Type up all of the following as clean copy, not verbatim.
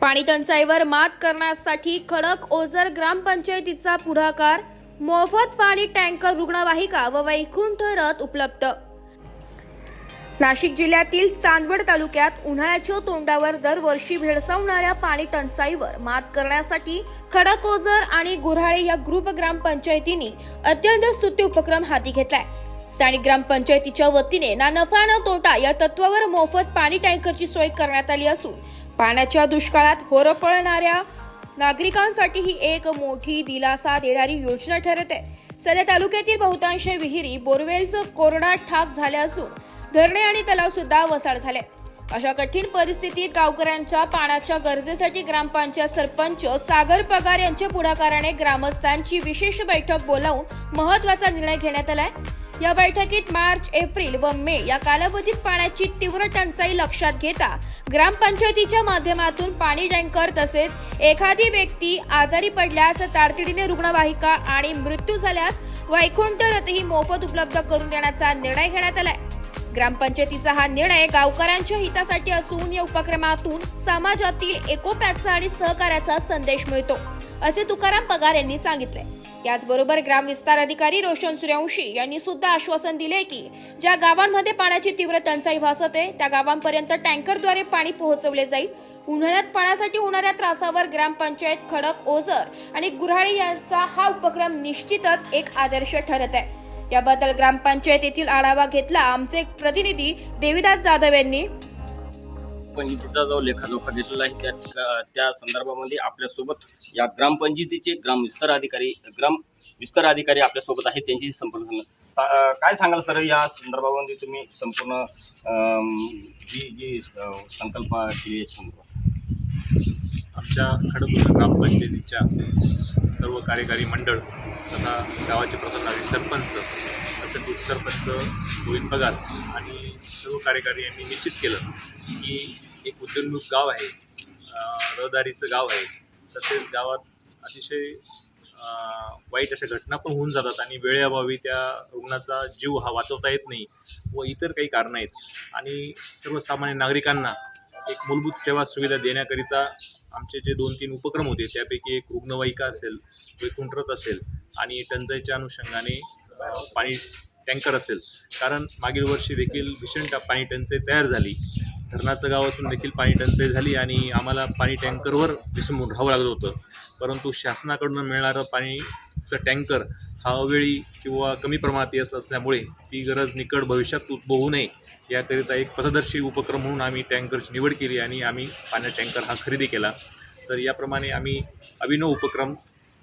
पाणी टंचाईवर मात करण्यासाठी खडक ओझर ग्रामपंचायतीचा पुढाकार, मोफत पाणी टँकर, रुग्णवाहिका व वैकुंठ रथ उपलब्ध। नाशिक जिल्ह्यातील चांदवड तालुक्यात उन्हाळ्याच्या तोंडावर दरवर्षी भेडसावणाऱ्या पाणी टंचाईवर मात करण्यासाठी खडक ओझर आणि गुऱ्हाळे या ग्रुप ग्रामपंचायतींनी अत्यंत स्तुत्य उपक्रम हाती घेतलाय। स्थानिक ग्रामपंचायतीच्या वतीने ना नफा ना तोटा या तत्वावर मोफत पाणी टँकरची सोय करण्यात आली असून पाण्याच्या दुष्काळात होरपळणाऱ्या नागरिकांसाठी ही एक मोठी दिलासा देणारी योजना ठरत आहे। सध्या तालुक्यातील बहुतांश विहिरी, बोरवेल्स कोरडा ठाक झाल्या असून धरणे आणि तलाव सुद्धा वसाड झाले। अशा कठीण परिस्थितीत गावकऱ्यांच्या पाण्याच्या गरजेसाठी ग्रामपंचायत सरपंच सागर पगार यांच्या पुढाकाराने ग्रामस्थांची विशेष बैठक बोलावून महत्त्वाचा निर्णय घेण्यात आलाय। या बैठकीत मार्च, एप्रिल व मे या कालावधीत पाण्याची तीव्र टंचाई लक्षात घेता ग्रामपंचायतीच्या माध्यमातून पाणी टँकर तसेच एखादी व्यक्ती आजारी पडल्यास तातडीने रुग्णवाहिका आणि मृत्यू झाल्यास वैकुंठ रथही मोफत उपलब्ध करून देण्याचा निर्णय घेण्यात आलाय। ग्रामपंचायतीचा हा निर्णय गावकऱ्यांच्या हितासाठी असून या उपक्रमातून समाजातील एकोप्याचा आणि सहकार्याचा संदेश मिळतो, असे तुकाराम पगार यांनी सांगितले। याचबरोबर ग्राम विस्तार अधिकारी रोशन सूर्यवंशी यांनी सुद्धा आश्वासन दिले की ज्या गावांमध्ये पाण्याची तीव्र टंचाई भासते त्या गावांपर्यंत टँकरद्वारे पाणी पोहोचवले जाईल। उन्हाळ्यात पाण्यासाठी होणाऱ्या त्रासावर ग्रामपंचायत खडक ओझर आणि गुऱ्हाळे यांचा हा उपक्रम निश्चितच एक आदर्श ठरत आहे। याबद्दल ग्रामपंचायतीतील आढावा घेतला आमचे प्रतिनिधी देविदास जाधव यांनी। पंचायतीचा जो लेखाजोखा घेतलेला आहे त्या संदर्भामध्ये आपल्यासोबत या ग्रामपंचायतीचे ग्राम विस्तार अधिकारी आपल्यासोबत आहेत, त्यांची संपर्क काय सांगाल सर या संदर्भामध्ये तुम्ही संपूर्ण जी संकल्पना केली आमच्या खडक ग्रामपंचायतीच्या सर्व कार्यकारी मंडळ तथा गावाचे प्रथम नागरिक सरपंच तसेच उपसरपंच गोविंद पगार आणि सर्व कार्यकारी यांनी निश्चित केलं की एक उद्योन्मुख गाव आहे, रहदारीचं गाव आहे, तसेच गावात अतिशय वाईट अशा घटना पण होऊन जातात आणि वेळेअभावी त्या रुग्णाचा जीव हा वाचवता येत नाही व इतर काही कारणं आहेत आणि सर्वसामान्य नागरिकांना एक मूलभूत सेवा सुविधा देण्याकरिता आमचे जे 2-3 उपक्रम होते त्यापैकी एक रुग्णवाहिका असेल, वैकुंठ रथ असेल आणि टंचाईच्या अनुषंगाने पाणी टँकर असेल। कारण मागील वर्षी देखील भीषण पाणी टंचाई तयार झाली, धरणाचं गाव असून देखील पाणी टंचाई झाली आणि आम्हाला पाणी टँकरवर विसंबून राहावं लागलं होतं। परंतु शासनाकडून मिळणारं पाणीचं टँकर हा अवेळी किंवा कमी प्रमाणात येत असल्यामुळे ती गरज निकट भविष्यात उद्भवू नये याकरिता एक पथदर्शी उपक्रम म्हणून आम्ही टँकरची निवड केली आणि आम्ही पाण्याचा टँकर हा खरेदी केला। तर याप्रमाणे आम्ही अभिनव उपक्रम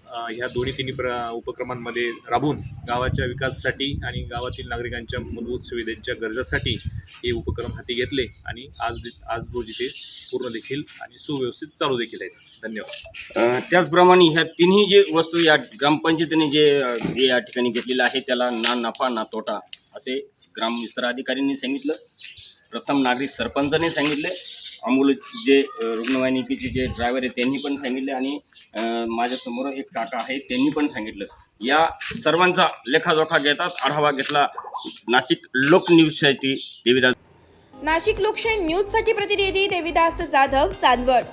ह्या दोन्ही उपक्रमांमध्ये राबवून गावाच्या विकासासाठी आणि गावातील नागरिकांच्या मूलभूत सुविधांच्या गरजासाठी हे उपक्रम हाती घेतले आणि आज रोजी ते पूर्ण देखील आणि सुव्यवस्थित चालू देखील आहेत। धन्यवाद। त्याचप्रमाणे ह्या तिन्ही जे वस्तू या ग्रामपंचायतीने जे या ठिकाणी घेतलेलं आहे त्याला ना नफा ना तोटा असे ग्राम विस्तार अधिकाऱ्यांनी सांगितलं, प्रथम नागरिक सरपंचाने सांगितले, अमूल जे रुग्णवाहिकेचे जे ड्रायव्हर आहे त्यांनी पण सांगितले आणि माझ्यासमोर एक काका आहे त्यांनी पण सांगितलं। या सर्वांचा लेखाजोखा घेतात आढावा घेतला नाशिक लोक न्यूजसाठी देविदास। नाशिक लोकशाही न्यूजसाठी प्रतिनिधी देविदास जाधव, चांदवड।